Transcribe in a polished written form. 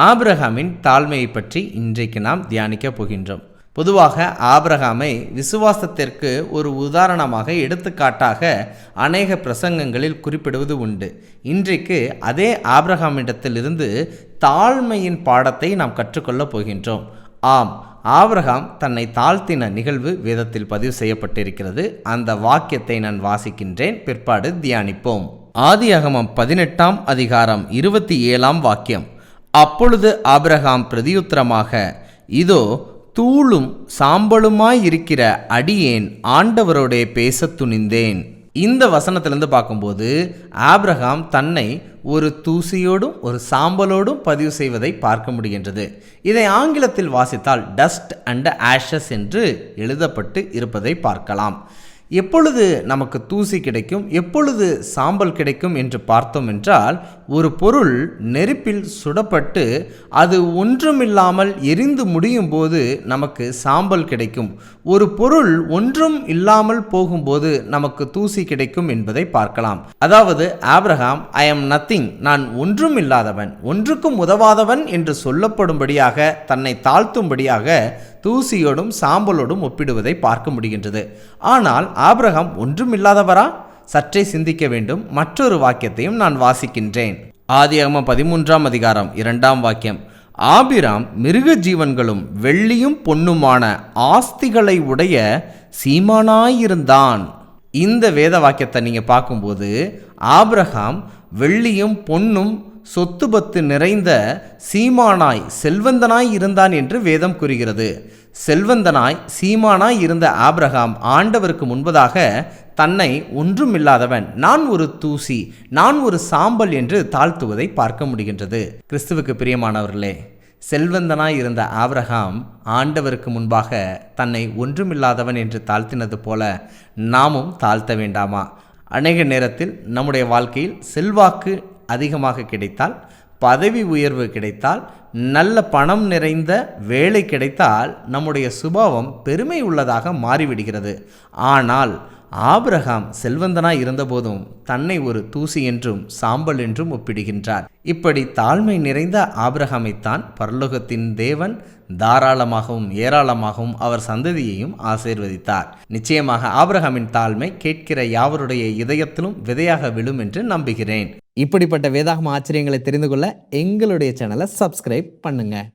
ஆபிரகாமின் தாழ்மையை பற்றி இன்றைக்கு நாம் தியானிக்கப் போகின்றோம். பொதுவாக ஆபிரகாமை விசுவாசத்திற்கு ஒரு உதாரணமாக எடுத்துக்காட்டாக அநேக பிரசங்கங்களில் குறிப்பிடுவது உண்டு. இன்றைக்கு அதே ஆபிரகாமிடத்திலிருந்து தாழ்மையின் பாடத்தை நாம் கற்றுக்கொள்ளப் போகின்றோம். ஆம், ஆபிரகாம் தன்னை தாழ்த்தின நிகழ்வு வேதத்தில் பதிவு செய்யப்பட்டிருக்கிறது. அந்த வாக்கியத்தை நான் வாசிக்கின்றேன், பிற்பாடு தியானிப்போம். ஆதியாகமம் 18ஆம் அதிகாரம் 27ஆம் வாக்கியம். அப்பொழுது ஆபிரகாம் பிரதியுத்தரமாக, இதோ தூளும் சாம்பலுமாயிருக்கிற அடியேன் ஆண்டவரோடே பேசத் துணிந்தேன். இந்த வசனத்திலிருந்து பார்க்கும்போது ஆபிரகாம் தன்னை ஒரு தூசியோடும் ஒரு சாம்பலோடும் பதிவு செய்வதை பார்க்க முடிகின்றது. இதை ஆங்கிலத்தில் வாசித்தால் டஸ்ட் அண்ட் ஆஷஸ் என்று எழுதப்பட்டு இருப்பதை பார்க்கலாம். எப்பொழுது நமக்கு தூசி கிடைக்கும், எப்பொழுது சாம்பல் கிடைக்கும் என்று பார்த்தோம் என்றால், ஒரு பொருள் நெருப்பில் சுடப்பட்டு அது ஒன்றுமில்லாமல் எரிந்து முடியும் போது நமக்கு சாம்பல் கிடைக்கும். ஒரு பொருள் ஒன்றும் இல்லாமல் போகும்போது நமக்கு தூசி கிடைக்கும் என்பதை பார்க்கலாம். அதாவது ஆபிரகாம் ஐ எம் நத்திங், நான் ஒன்றும் இல்லாதவன், ஒன்றுக்கும் உதவாதவன் என்று சொல்லப்படும்படியாக தன்னை தாழ்த்தும்படியாக தூசியோடும் சாம்பலோடும் ஒப்பிடுவதை பார்க்க முடிகின்றது. ஆனால் ஆபிரகாம் ஒன்றுமில்லாதவரா? சற்றே சிந்திக்க வேண்டும். மற்றொரு வாக்கியத்தையும் நான் வாசிக்கின்றேன். ஆதியாகமம் 13ஆம் அதிகாரம் 2ஆம் வாக்கியம். ஆபிராம் மிருக ஜீவன்களும் வெள்ளியும் பொன்னுமான ஆஸ்திகளை உடைய சீமானாயிருந்தான். இந்த வேத வாக்கியத்தை நீங்கள் பார்க்கும்போது ஆபிரகாம் வெள்ளியும் பொன்னும் சொத்து பத்து நிறைந்த சீமானாய் செல்வந்தனாய் இருந்தான் என்று வேதம் கூறுகிறது. செல்வந்தனாய் சீமானாய் இருந்த ஆபிரகாம் ஆண்டவருக்கு முன்பதாக தன்னை ஒன்றுமில்லாதவன், நான் ஒரு தூசி, நான் ஒரு சாம்பல் என்று தாழ்த்துவதை பார்க்க முடிகின்றது. கிறிஸ்துவுக்கு பிரியமானவர்களே, செல்வந்தனாய் இருந்த ஆபிரகாம் ஆண்டவருக்கு முன்பாக தன்னை ஒன்றுமில்லாதவன் என்று தாழ்த்தினது போல நாமும் தாழ்த்த வேண்டாமா? அநேக நேரத்தில் நம்முடைய வாழ்க்கையில் செல்வாக்கு அதிகமாக கிடைத்தால், பதவி உயர்வு கிடைத்தால், நல்ல பணம் நிறைந்த வேலை கிடைத்தால் நம்முடைய சுபாவம் பெருமை உள்ளதாக மாறிவிடுகிறது. ஆனால் ஆபிரகாம் செல்வந்தனாய் இருந்தபோதும் தன்னை ஒரு தூசி என்றும் சாம்பல் என்றும் ஒப்பிடுகின்றார். இப்படி தாழ்மை நிறைந்த ஆபிரகாமைத்தான் பரலோகத்தின் தேவன் தாராளமாகவும் ஏராளமாகவும் அவர் சந்ததியையும் ஆசீர்வதித்தார். நிச்சயமாக ஆபிரகாமின் தாழ்மை கேட்கிற யாவருடைய இதயத்திலும் விதையாக விழும் என்று நம்புகிறேன். இப்படிப்பட்ட வேதாகம ஆச்சரியங்களை தெரிந்து கொள்ள எங்களுடைய சேனலை சப்ஸ்கிரைப் பண்ணுங்க.